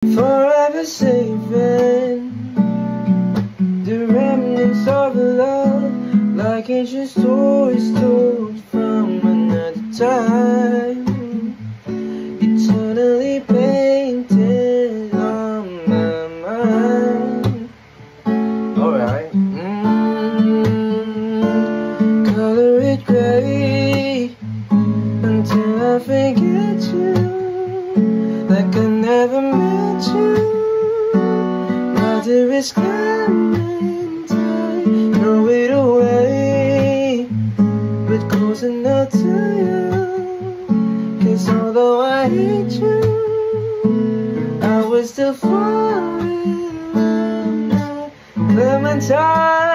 Forever saving the remnants of love, like ancient stories told from another time, eternally painted on my mind. Alright. Color it gray until I forget you, like I never met you. Now there is coming time, throw it away, but close enough to you. Cause although I hate you, I will still fall in love. Clementine.